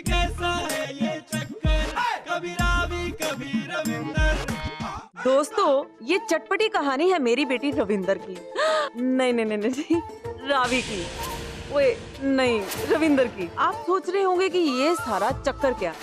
कैसा है ये चक्कर, कभी रावी कभी रविंदर। दोस्तों, ये चटपटी कहानी है मेरी बेटी रविंदर की। नहीं नहीं नहीं नहीं, रावी की। ओए नहीं, रविंदर की। आप सोच रहे होंगे कि ये सारा चक्कर क्या।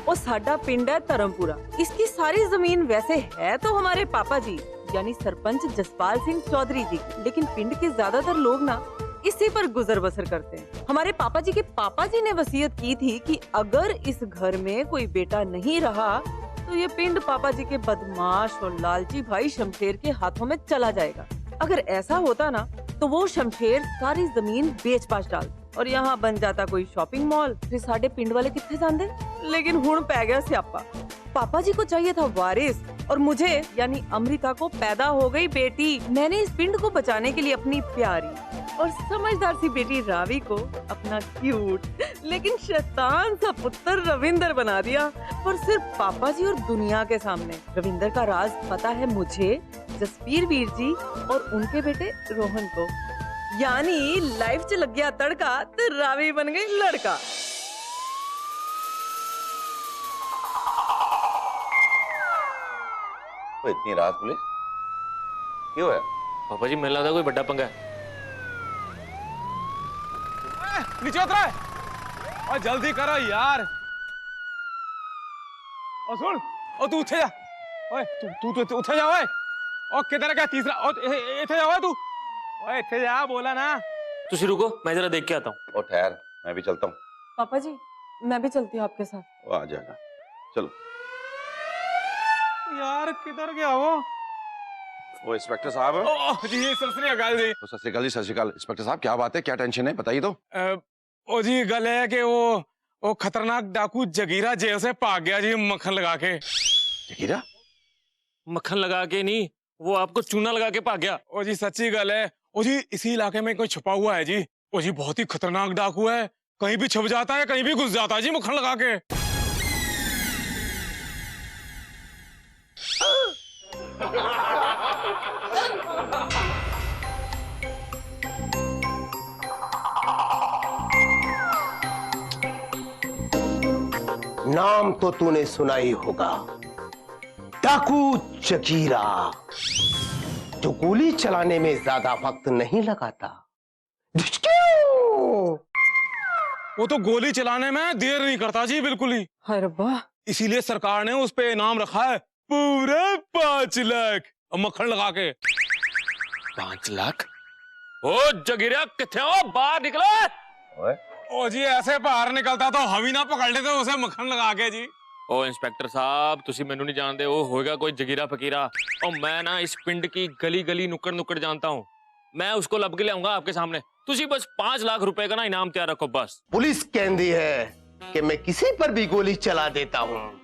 वो साडा पिंड है धर्मपुरा। इसकी सारी जमीन वैसे है तो हमारे पापा जी यानी सरपंच जसपाल सिंह चौधरी जी, लेकिन पिंड के ज्यादातर लोग ना इसी पर गुजर बसर करते हैं। हमारे पापा जी के पापा जी ने वसीयत की थी कि अगर इस घर में कोई बेटा नहीं रहा तो ये पिंड पापा जी के बदमाश और लालची भाई शमशेर के हाथों में चला जाएगा। अगर ऐसा होता ना तो वो शमशेर सारी जमीन बेच पाच डाल और यहाँ बन जाता कोई शॉपिंग मॉल, फिर साडे पिंड वाले कितने जांदे। लेकिन हुण पै गया स्यापा। पापा जी को चाहिए था वारिस और मुझे यानी अमृता को पैदा हो गई बेटी। मैंने इस पिंड को बचाने के लिए अपनी प्यारी और समझदार सी बेटी रावी को अपना क्यूट लेकिन शैतान सा पुत्र रविंदर बना दिया। और सिर्फ पापा जी और दुनिया के सामने रविंदर का राज पता है मुझे, जसवीर वीर जी और उनके बेटे रोहन को। यानी लाइफ च लग गया तड़का तो रावी बन गई लड़का। तो इतनी रात पुलिस क्यों है? पापा जी मिल रहा कोई बड़ा पंगा है। नीचे उतरो और जल्दी करो यार। और सुन, और तू उठे जा। ओए तू उठे जा। ओए और किधर गया तीसरा? और इथे जा। ओए तू, ओए इथे जा बोला ना। तुसी रुको, मैं जरा देख के आता हूँ। और ठहर, मैं भी चलता हूँ। पापा जी मैं भी चलती हूँ आपके साथ। वो आ जाएगा, चलो। यार किधर गया वो? वो इंस्पेक्टर साहब है। ओ जी सत श्री अकाल जी। सत श्री अकाल जी, सत श्री अकाल। इंस्पेक्टर साहब क्या बात है, क्या टेंशन है, बताइए तो। ओ जी गल है कि वो खतरनाक डाकू जगीरा जेल से भाग गया जी, मक्खन लगा के। जगीरा? मक्खन लगा के नहीं, वो आपको चूना लगा के भाग गया। ओ जी सच्ची गल है। ओ जी इसी इलाके में कोई छुपा हुआ है जी। ओ जी बहुत ही खतरनाक डाकू है, कहीं भी छुप जाता है कहीं भी घुस जाता है जी मक्खन लगा के। नाम तो तूने सुना ही होगा, डाकू जगीरा, जो गोली चलाने में ज्यादा वक्त नहीं लगाता। वो तो गोली चलाने में देर नहीं करता जी बिल्कुल ही। हाय रब्बा। इसीलिए सरकार ने उस पे इनाम रखा है पूरे 5 लाख मक्खन लगा के। 5 लाख? ओ जगीरा किथे हो, बाहर निकलो। ओए ओ जी ऐसे बाहर निकलता तो हम ही ना पकड़ लेते उसे मक्खन लगा के जी। ओ इंस्पेक्टर साहब, तुसी मैनू नहीं जानते, वो होएगा कोई जगीरा फकीरा। और मैं ना इस पिंड की गली गली नुक्कड़ नुक्कड़ जानता हूँ। मैं उसको लब के ले आऊंगा आपके सामने। तुसी बस 5 लाख रुपए का ना इनाम तैयार रखो बस। पुलिस कहती है कि मैं किसी पर भी गोली चला देता हूँ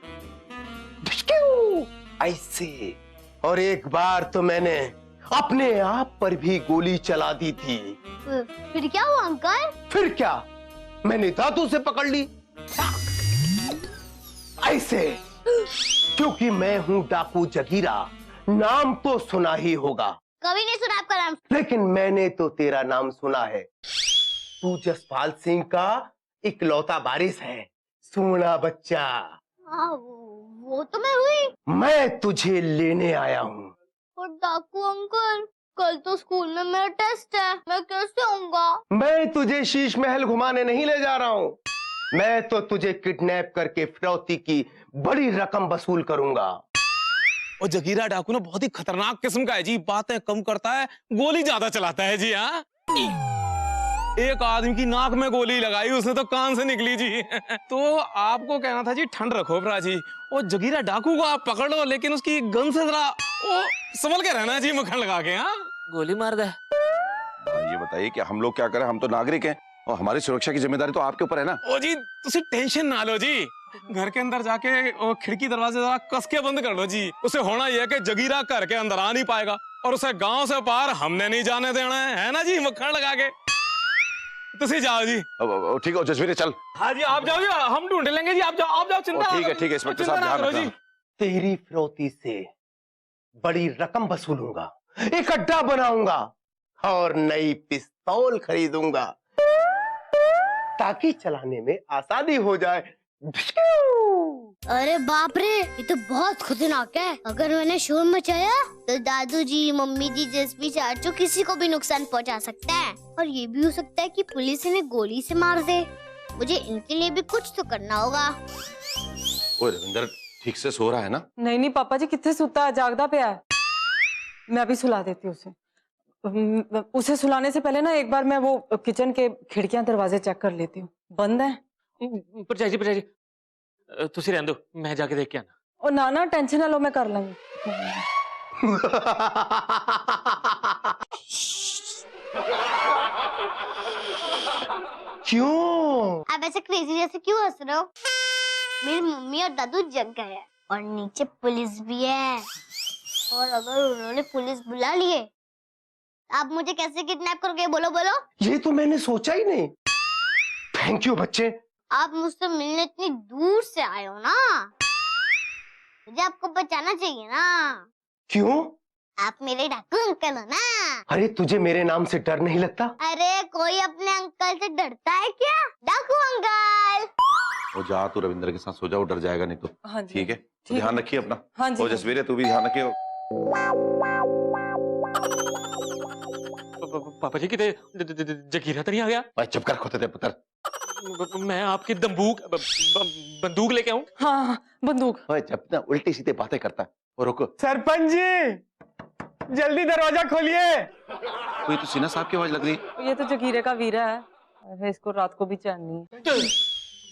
ऐसे। और एक बार तो मैंने अपने आप पर भी गोली चला दी थी। फिर क्या हुआ अंकल? फिर क्या, मैंने धातु से पकड़ ली ऐसे। क्योंकि मैं हूँ डाकू जगीरा, नाम तो सुना ही होगा। कभी नहीं सुना आपका नाम। लेकिन मैंने तो तेरा नाम सुना है। तू जसपाल सिंह का इकलौता वारिस है, सोना बच्चा। वो तो मैं हुई। मैं तुझे लेने आया हूँ। और डाकू अंकल, कल तो स्कूल में मेरा टेस्ट है, मैं कैसे आऊंगा? मैं तुझे शीश महल घुमाने नहीं ले जा रहा हूँ, मैं तो तुझे किडनैप करके फिरौती की बड़ी रकम वसूल करूंगा। और जगीरा डाकू ना बहुत ही खतरनाक किस्म का है जी, बातें कम करता है, गोली ज्यादा चलाता है जी। हाँ, एक आदमी की नाक में गोली लगाई, उसने तो कान से निकली जी। तो आपको कहना था जी ठंड रखो भरा जी। वो जगीरा डाकू को आप पकड़ लो, लेकिन उसकी गन से जरा संभल के रहना जी मक्खन लगा के। हाँ, गोली मार दे। ये बताइए कि हम लोग क्या करें, हम तो नागरिक हैं और हमारी सुरक्षा की जिम्मेदारी तो आपके ऊपर है ना। ओ जी तुसी टेंशन ना लो जी, घर के अंदर जाके वो खिड़की दरवाजे जरा कस के बंद कर लो जी। उसे होना यह है कि जगीरा घर के अंदर आ नहीं पाएगा और उसे गांव से पार हमने नहीं जाने देना है ना जी मक्खन लगा के। तुसी जाओ जी। ठीक है जसवीर चल। हाँ जी आप जाओ जी, हम ढूंढ लेंगे जी। आप जाओ चिंता। ठीक है इंस्पेक्टर साहब ध्यान रखना। तेरी फिरौती से बड़ी रकम वसूलूंगा, एक अड्डा बनाऊंगा और नई पिस्तौल खरीदूंगा। ताकि चलाने में आसानी हो जाए। अरे बाप रे, ये तो बहुत खतरनाक है। अगर मैंने शोर मचाया तो दादू जी, मम्मी जी, जसबी चाचू किसी को भी नुकसान पहुंचा सकता है। और ये भी हो सकता है कि पुलिस इन्हें गोली से मार दे। मुझे इनके लिए भी कुछ तो करना होगा। ओए रविंदर ठीक से सो रहा है ना? नहीं नहीं पापा जी, कितने सुता है, जागदा पे है। मैं अभी सुला देती हूँ उसे। उसे सुलाने से पहले ना एक बार मैं वो किचन के खिड़कियां दरवाजे चेक कर लेती हूँ, बंद है। भरजाई जी तुसी रहने दो, मैं जाके देख के आना। और ना टेंशन ना लो, मैं कर लूंगी। क्यों? आप ऐसे क्रेजी जैसे क्यों हंस रहे हो? मेरी मम्मी और दादू जग गए हैं और नीचे पुलिस भी है। और अगर उन्होंने पुलिस बुला लिए, आप मुझे कैसे किडनैप करोगे? बोलो बोलो। ये तो मैंने सोचा ही नहीं। थैंक यू बच्चे। आप मुझसे मिलने इतनी दूर से आए हो ना, मुझे आपको बचाना चाहिए ना। क्यों? आप मेरे डाकू अंकल हो ना। अरे तुझे मेरे नाम से डर नहीं लगता? अरे कोई अपने अंकल से डरता है क्या? डाकू अंकल। वो जा तू रविंदर के साथ सो जा, वो डर जाएगा नहीं तो। हाँ जी, ठीक है, तो ध्यान रखिए अपना। हाँ जी। और जसवीर तू भी ध्यान रखिए। पापा जी कितने जगीरा तो नहीं आ गया? भाई चुप कर, खोते थे पुत्र। मैं आपकी बंदूक लेके आऊं? हाँ बंदूक। ओए जब ना उल्टी सीधे बातें करता है। वो रुको, सरपंच जी जल्दी दरवाजा खोलिए। कोई तो सीना साहब की आवाज लग रही है। ये तो जगीरे का वीरा है। अरे इसको रात को भी चैन नहीं है।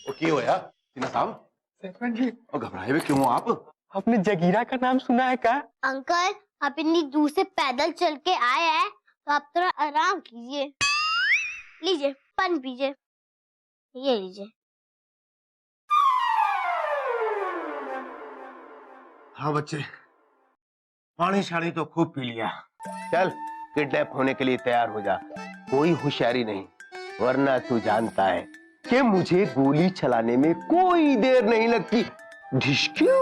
वो की होया सीना साहब? सरपंच जी, और घबराए हुए क्यों हो आप? आपने जगीरा का नाम सुना है क्या? अंकल, आप इतनी दूर से पैदल चल के आए हैं तो आप थोड़ा आराम कीजिए। लीजिए पानी पीजिए, ये लीजिए। हाँ बच्चे, पानी शानी तो खूब पी लिया। चल किडनैप होने के लिए तैयार हो जा। कोई होशियारी नहीं, वरना तू जानता है कि मुझे गोली चलाने में कोई देर नहीं लगती। ढिशक्यू।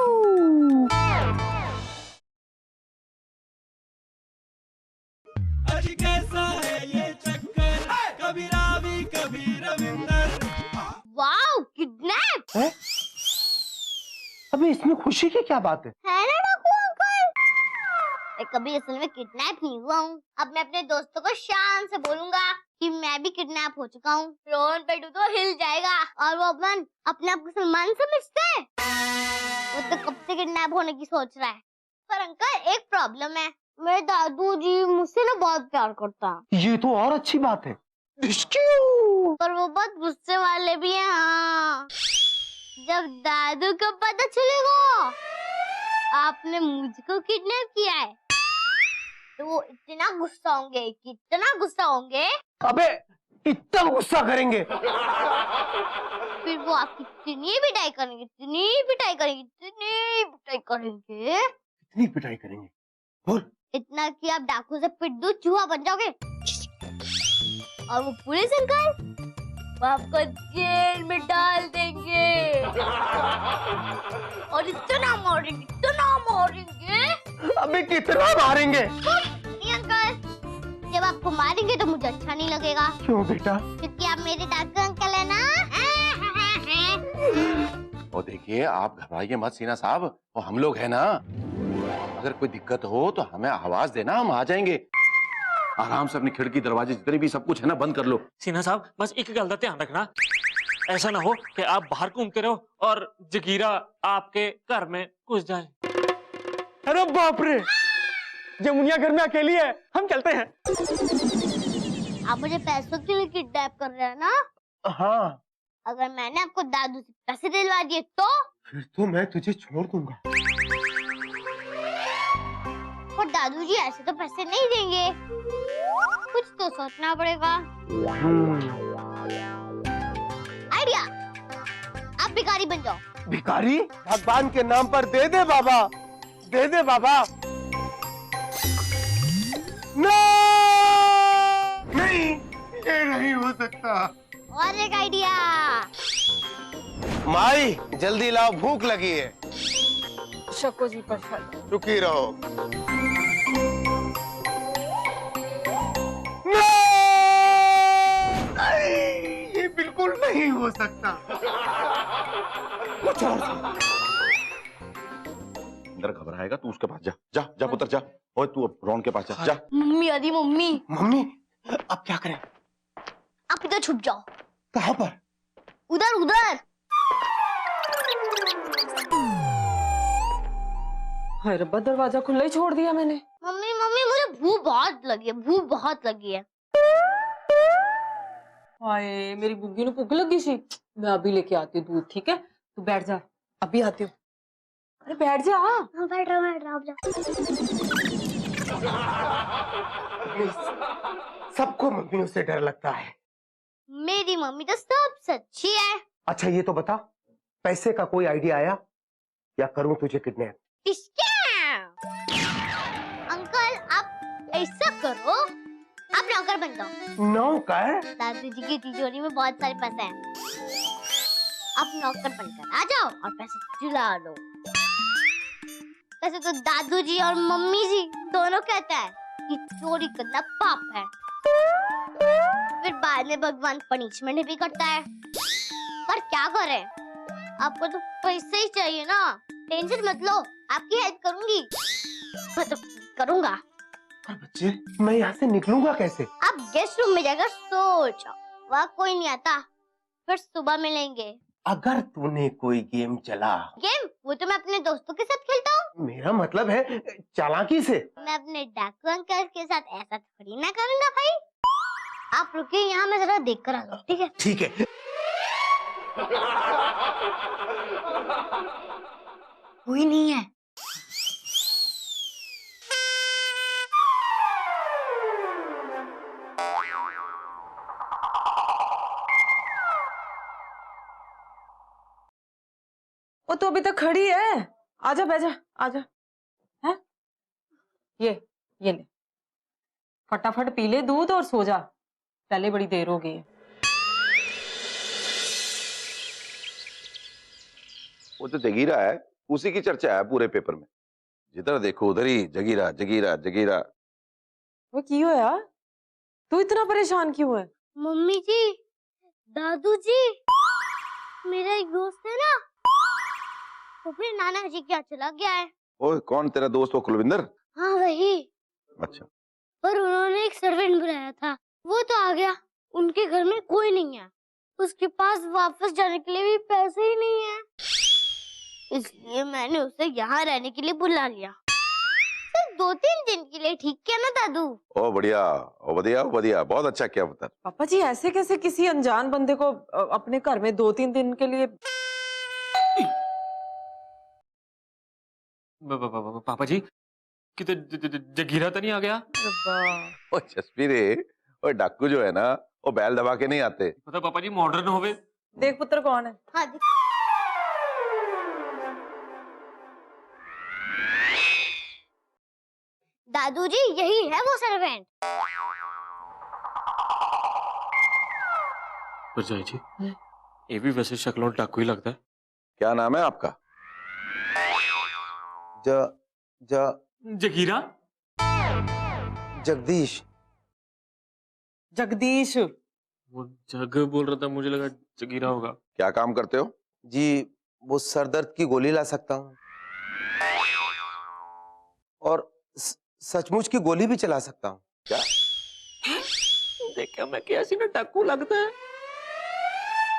आज कैसा है ये चक्कर, कभी रावी कभी रविंदर। वाओ, किडनैप अबे इसमें खुशी की क्या बात है? है ना डाकू अंकल? मैं कभी असल में किडनैप नहीं हुआ हूँ। अब मैं अपने दोस्तों को शान से बोलूंगा कि मैं भी किडनैप हो चुका हूँ। रोहन पेटू तो हिल जाएगा। और वो अपन अपने आप को सलमान समझते हैं। वो तो कब से किडनैप होने की सोच रहा है। पर अंकल एक प्रॉब्लम है, मेरे दादू जी मुझसे ना बहुत प्यार करता है। ये तो और अच्छी बात है। ढिशक्यू। पर वो बहुत गुस्से वाले भी हैं। हाँ, जब दादू को पता चलेगा आपने मुझको किडनैप किया है तो वो इतना गुस्सा होंगे, कितना गुस्सा होंगे। अबे इतना गुस्सा करेंगे? फिर वो आपकी इतनी पिटाई करेंगे, इतनी पिटाई करेंगे, इतनी पिटाई करेंगे, इतनी पिटाई करेंगे बोल। इतना कि आप डाकू से पिट्टू चूहा बन जाओगे। और वो पुलिस अंकल वो आपको जेल में डाल देंगे। और इतना मारेंगे, इतना मारेंगे। अबे कितना मारेंगे? नहीं अंकल, जब आपको मारेंगे तो मुझे अच्छा नहीं लगेगा। क्यों बेटा? क्योंकि आप मेरे डाकू अंकल है ना। और देखिए आप घबराइए मत सीना साहब, वो हम लोग हैं ना। अगर कोई दिक्कत हो तो हमें आवाज देना, हम आ जाएंगे। आराम से अपनी खिड़की दरवाजे जितने भी सब कुछ है ना बंद कर लो। सीना साहब बस एक गल का ध्यान रखना, ऐसा ना हो कि आप बाहर घूमते रहो और जगीरा आपके घर में घुस जाए। अरे बाप रे, जमुनिया घर में अकेली है, हम चलते हैं। आप मुझे पैसों के लिए किडनैप कर रहे हैं ना? हाँ। अगर मैंने आपको दादू से पैसे दिलवा दिए तो? फिर तो मैं तुझे छोड़ दूंगा। पर दादू जी ऐसे तो पैसे नहीं देंगे, कुछ तो सोचना पड़ेगा। आइडिया, आप भिखारी बन जाओ। भिखारी? भगवान के नाम पर दे दे बाबा, दे दे बाबा। नहीं, ये नहीं हो सकता। और एक आइडिया। माई जल्दी लाओ, भूख लगी है। शक्को जी पर शक। रुकी रहो। नहीं, ये बिल्कुल नहीं नहीं हो सकता। कुछ और अंदर घबराएगा तू उसके पास जा जा जा पुत्र जा। और तू अब रॉन के पास जा जा। मम्मी आदि मम्मी, मम्मी अब क्या करें? आप इधर छुप जाओ। कहाँ पर? उधर उधर। हाय रब्बा, दरवाजा खुला ही छोड़ दिया मैंने। मम्मी मम्मी मुझे भूख बहुत लगी है, भूख बहुत लगी है। हाय मेरी बुग्गी ਨੂੰ भूख लगी सी। मैं अभी लेके आती हूँ दूध, ठीक है? तू बैठ जा, अभी आती हूँ। अरे बैठ जा। हाँ बैठ रहा आप जाओ। सबको मम्मियों से डर लगता है। मेरी मम्मी तो सबसे अच्छी है। अच्छा ये तो बता, पैसे का कोई आइडिया आया या करूं तुझे किडनैप? अंकल आप ऐसा करो, आप नौकर बन जाओ। नौकर? दादू जी की तिजोरी में बहुत सारे पैसे हैं, आप नौकर बनकर आ जाओ और पैसे चुरा लो। वैसे तो दादू जी और मम्मी जी दोनों कहते हैं कि चोरी करना पाप है, फिर बाद में भगवान पनिशमेंट भी करता है। पर क्या करें, आपको तो पैसे ही चाहिए ना। टेंशन मत लो, आपकी हेल्प करूंगी। मैं तो करूंगा। पर बच्चे मैं यहाँ से निकलूंगा कैसे? आप गेस्ट रूम में जाकर सो जाओ, वहाँ कोई नहीं आता, फिर सुबह मिलेंगे। अगर तूने कोई गेम चला। गेम? वो तो मैं अपने दोस्तों के साथ खेलता हूँ। मेरा मतलब है चालाकी से। मैं अपने डाकू अंकल के साथ ऐसा थोड़ी ना करूंगा भाई। आप रुकिए यहाँ, मैं जरा देख कर आ जाऊँ, ठीक है? ठीक है। कोई नहीं है। वो तो अभी तक खड़ी है। आजा बैठ जा, आजा। हैं? ये ले, फटाफट पी ले दूध और सो जा, पहले बड़ी देर हो गई है। वो तो जगीरा है, उसी की चर्चा है पूरे पेपर में। जिधर देखो उधर ही जगीरा जगीरा जगीरा। वो क्यों है यार, तू इतना परेशान क्यों है? मम्मी जी, दादू जी, मेरा एक दोस्त है ना, वो फिर नाना जी के यहाँ चला गया है। ओए कौन तेरा दोस्त? वो कुलविंदर? हाँ वही। अच्छा। पर उन्होंने एक सर्वेंट बुलाया था, वो तो आ गया। उनके घर में कोई नहीं है, उसके पास वापस जाने के लिए भी पैसे ही नहीं है, इसलिए मैंने उसे यहाँ रहने के लिए बुला लिया। सिर्फ 2-3 दिन के लिए, ठीक है ना दादू? ओ बढ़िया, ओ बढ़िया, बढ़िया, बहुत अच्छा किया पुत्र। पापा जी ऐसे कैसे किसी अनजान बंदे को अपने घर में 2-3 दिन के लिए? पापा जी कितने जगीरा तो नहीं आ गया? ओ जसबी रे, ओ डाकू जो है ना वो बैल दबा के नहीं आते। मतलब पापा जी मॉडर्न होवे। देख पुत्र कौन है। हाँ दादू जी, यही है वो सर्वेंट। परजाई जी, ये भी वैसे शक्लों डाकू ही लगता है। क्या नाम है आपका? जगीरा? जगदीश। जगदीश। वो जग बोल रहा था, मुझे लगा जगीरा होगा। क्या काम करते हो? जी वो सर दर्द की गोली ला सकता हूँ और सचमुच की गोली भी चला सकता हूँ। क्या? देखा मैं कैसी ना डाकू लगता है।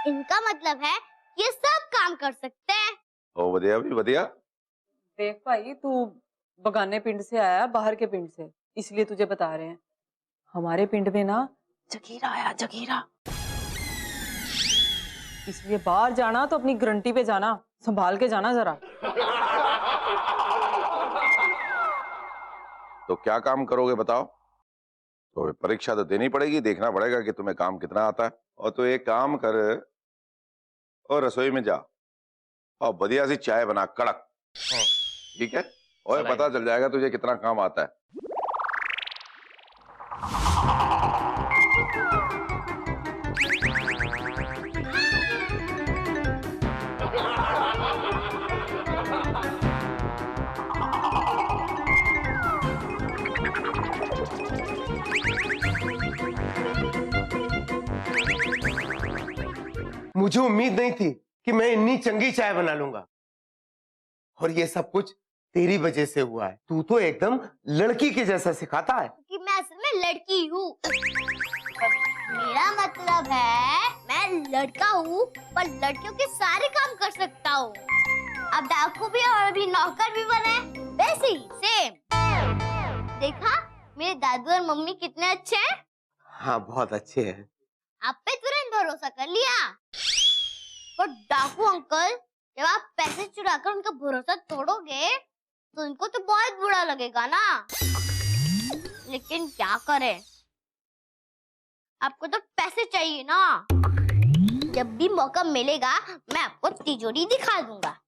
इनका मतलब है ये सब काम कर सकते हैं। ओ बढ़िया भी बढ़िया। देख भाई, तू बगाने पिंड से आया, बाहर के पिंड से, इसलिए तुझे बता रहे हैं। हमारे पिंड में ना जगीरा आया, जगीरा। इसलिए बाहर जाना तो अपनी गारंटी पे जाना, संभाल के जाना जरा। तो क्या काम करोगे बताओ? तो परीक्षा तो देनी पड़ेगी, देखना पड़ेगा कि तुम्हें काम कितना आता है। और तो एक काम कर और रसोई में जा और बढ़िया सी चाय बना, कड़क। ठीक है? और पता चल जाएगा तुझे कितना काम आता है। मुझे उम्मीद नहीं थी कि मैं इतनी चंगी चाय बना लूंगा। और ये सब कुछ तेरी वजह से हुआ है। तू तो एकदम लड़की के जैसा सिखाता है। कि मैं असल में लड़की हूँ। मेरा मतलब है मैं लड़का हूँ पर लड़कियों के सारे काम कर सकता हूँ। अब डाकू भी और अभी नौकर भी बने, वैसे ही सेम। देखा मेरे दादू और मम्मी कितने अच्छे हैं। हाँ बहुत अच्छे हैं। आप पे तुरंत भरोसा कर लिया। पर डाकू अंकल, जब आप पैसे चुराकर उनका भरोसा तोड़ोगे तो उनको तो बहुत बुरा लगेगा ना। लेकिन क्या करें, आपको तो पैसे चाहिए ना। जब भी मौका मिलेगा मैं आपको तिजोरी दिखा दूंगा।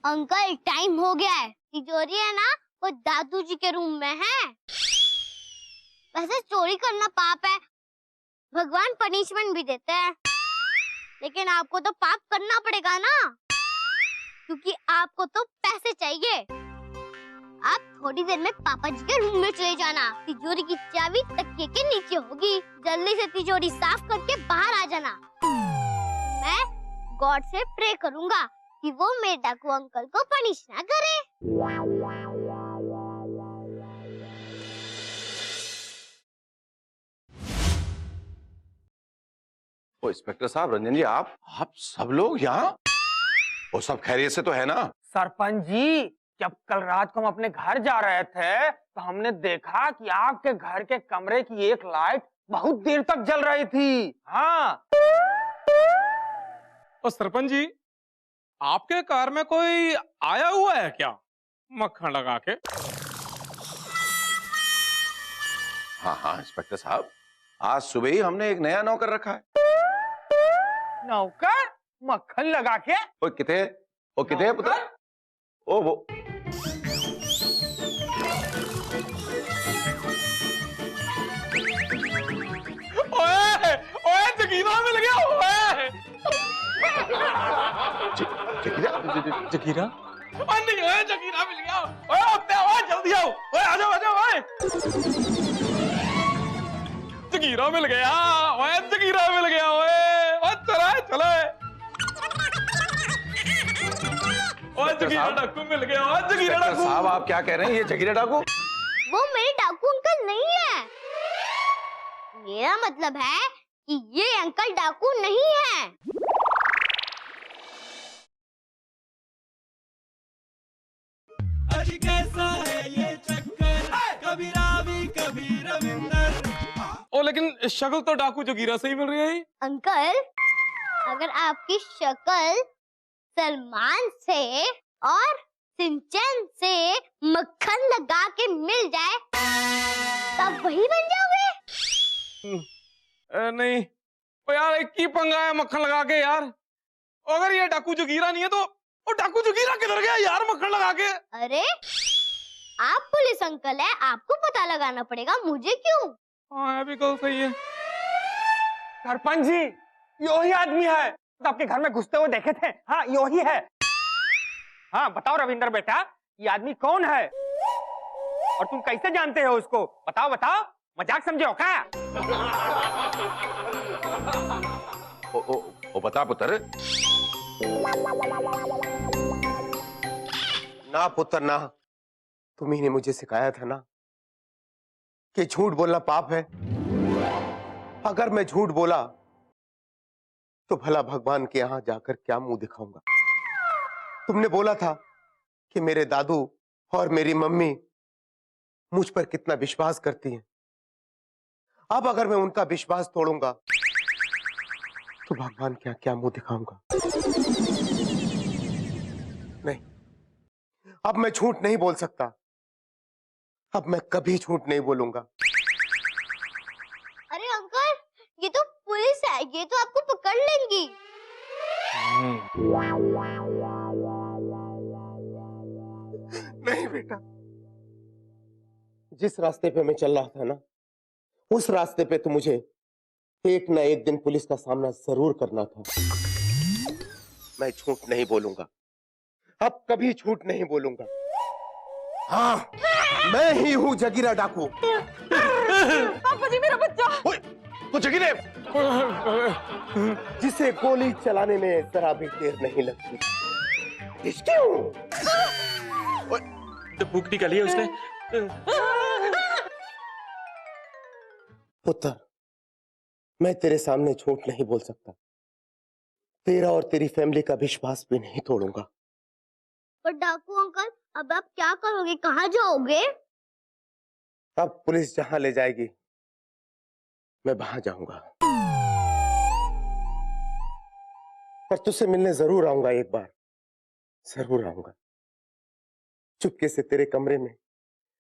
अंकल टाइम हो गया है। तिजोरी है ना वो दादू जी के रूम में है। वैसे चोरी करना पाप है, भगवान पनिशमेंट भी देते हैं। लेकिन आपको तो पाप करना पड़ेगा ना, क्योंकि आपको तो पैसे चाहिए। आप थोड़ी देर में पापा जी के रूम में चले जाना। तिजोरी की चाबी तकिए के नीचे होगी। जल्दी से तिजोरी साफ करके बाहर आ जाना। मैं गॉड से प्रे करूंगा कि वो मेरे डाकू अंकल को पनिश ना करे। ओ इंस्पेक्टर साहब, रंजन जी, आप सब लोग यहाँ? वो सब खैरियत से तो है ना? सरपंच जी, जब कल रात को हम अपने घर जा रहे थे तो हमने देखा कि आपके घर के कमरे की एक लाइट बहुत देर तक जल रही थी। हाँ। और सरपंच जी, आपके कार में कोई आया हुआ है क्या मक्खन लगा के? हाँ हाँ इंस्पेक्टर साहब, आज सुबह ही हमने एक नया नौकर रखा है। नौकर मक्खन लगा के? ओ किथे पुत्र? ओ वो ओए ओए जगीरा मिल गया। ओए जगीरा? ओए नहीं, ओए जगीरा मिल गया। ओए होते ओए जल्दी आओ। ओए आ जाओ ओए। जगीरा मिल गया। ओए जगीरा मिल गया। ओए चलो। ओए जगीरा डाकू मिल गया। ओए जगीरा डाकू। साहब आप क्या कह रहे हैं? ये जगीरा डाकू? वो मेरे डाकू अंकल नहीं है। मेरा मतलब है कि ये अंकल डाकू नहीं है। अजी कैसा है ये चक्कर, कभी रावी कभी रविंदर। ओ लेकिन शक्ल तो डाकू जगीरा से ही मिल रही है। अंकल, अगर आपकी शक्ल सलमान से और सिंचन से मक्खन लगा के मिल जाए तब वही बन जाओगे। नहीं ओ यार, एक ही पंगा है मक्खन लगा के यार। अगर ये डाकू जगीरा नहीं है तो वो डाकू जगीरा किधर गया यार मक्खन लगा के? अरे आप पुलिस अंकल है, आपको पता लगाना पड़ेगा, मुझे क्यों? हाँ भी कल सही है। सरपंच जी, यही आदमी है तो आपके घर में घुसते हुए देखे थे। हाँ यही है। हाँ बताओ रविंदर बेटा, ये आदमी कौन है और तुम कैसे जानते हो उसको? बताओ मजाक समझे हो क्या? ओ बता पुत्र। ना पुत्र ना, तुम्ही ने मुझे सिखाया था ना कि झूठ बोलना पाप है। अगर मैं झूठ बोला तो भला भगवान के यहां जाकर क्या मुंह दिखाऊंगा? तुमने बोला था कि मेरे दादू और मेरी मम्मी मुझ पर कितना विश्वास करती हैं। अब अगर मैं उनका विश्वास तोड़ूंगा तो भगवान क्या क्या मुंह दिखाऊंगा? नहीं, अब मैं झूठ नहीं बोल सकता। अब मैं कभी झूठ नहीं बोलूंगा। ये तो आपको पकड़ लेंगी। नहीं बेटा, जिस रास्ते पे मैं चल रहा था ना, उस रास्ते पे तो मुझे एक ना एक दिन पुलिस का सामना जरूर करना था। मैं झूठ नहीं बोलूंगा, अब कभी झूठ नहीं बोलूंगा। हाँ, मैं ही हूँ जगीरा डाकू। पापा जी, मेरा बच्चा। ओए, तो जगीरे, जिसे गोली चलाने में जरा भी देर नहीं लगती। क्यों? तो भूख निकाली है उसने। पुत्र, मैं तेरे सामने झूठ नहीं बोल सकता। तेरा और तेरी फैमिली का विश्वास भी नहीं तोड़ूंगा। पर डाकू अंकल, अब आप क्या करोगे, कहाँ जाओगे? अब पुलिस जहां ले जाएगी मैं वहां जाऊंगा, पर तुझसे मिलने जरूर आऊंगा, एक बार जरूर आऊंगा। चुपके से तेरे कमरे में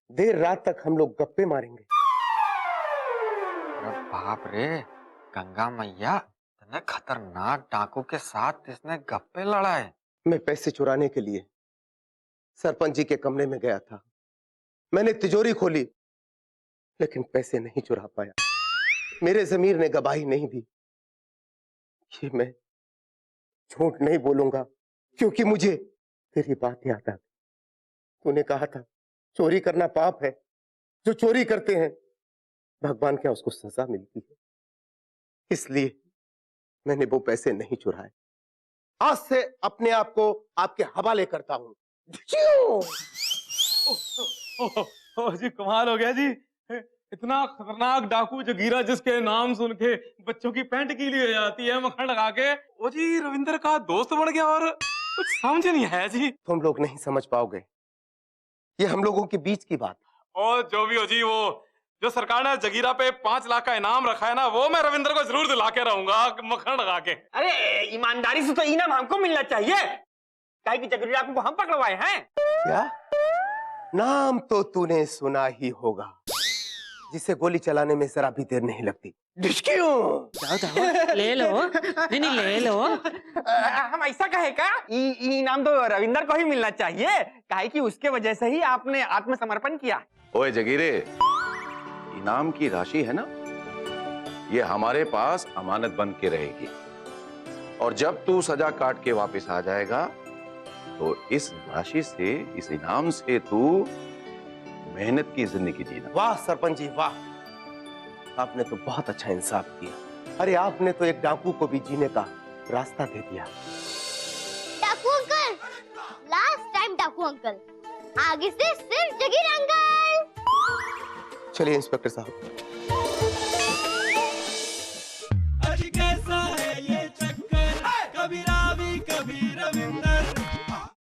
देर रात तक हम लोग गप्पे मारेंगे। अरे बाप रे, गंगा मैया, इतने खतरनाक डाकू के साथ इसने गप्पे लड़ाए। मैं पैसे चुराने के लिए सरपंच जी के कमरे में गया था। मैंने तिजोरी खोली, लेकिन पैसे नहीं चुरा पाया। मेरे ज़मीर ने गवाही नहीं दी। ये मैं झूठ नहीं बोलूंगा, क्योंकि मुझे तेरी बात याद आ गई। तूने कहा था चोरी करना पाप है, जो चोरी करते हैं भगवान क्या उसको सजा मिलती है। इसलिए मैंने वो पैसे नहीं चुराए। आज से अपने आप को आपके हवाले करता हूं। ओ जी, कमाल हो गया जी। इतना खतरनाक डाकू जगीरा, जिसके नाम सुन के बच्चों की पैंट गीली हो जाती है मक्खन लगा के, ओ जी रविंदर का दोस्त बन गया और कुछ समझ नहीं आया जी। तुम लोग नहीं समझ पाओगे, ये हम लोगों के बीच की बात है। और जो भी हो जी, वो जो सरकार ने जगीरा पे 5 लाख का इनाम रखा है ना, वो मैं रविंदर को जरूर दिला के रहूंगा मक्खन लगा के। अरे ईमानदारी से तो इनाम हमको मिलना चाहिए, काहे कि जगीरा डाकू को हम पकड़वाए हैं। क्या नाम तो तूने सुना ही होगा, जिसे गोली चलाने में जरा भी देर नहीं लगती। ले लो, नहीं नहीं ले लो। हम ऐसा कहे का, इनाम तो रविंदर को ही मिलना चाहिए, काहे कि उसके वजह से ही आपने आत्मसमर्पण किया। ओए जगीरे, इनाम की राशि है ना, ये हमारे पास अमानत बन के रहेगी, और जब तू सजा काट के वापस आ जाएगा तो इस राशि से, इस इनाम से तू मेहनत की जिंदगी जीना। वाह सरपंच जी वाह, आपने तो बहुत अच्छा इंसाफ किया। अरे आपने तो एक डाकू को भी जीने का रास्ता दे दिया। डाकू अंकल, लास्ट टाइम डाकू अंकल, आगे से सिर्फ जगीर अंकल। चलिए इंस्पेक्टर साहब,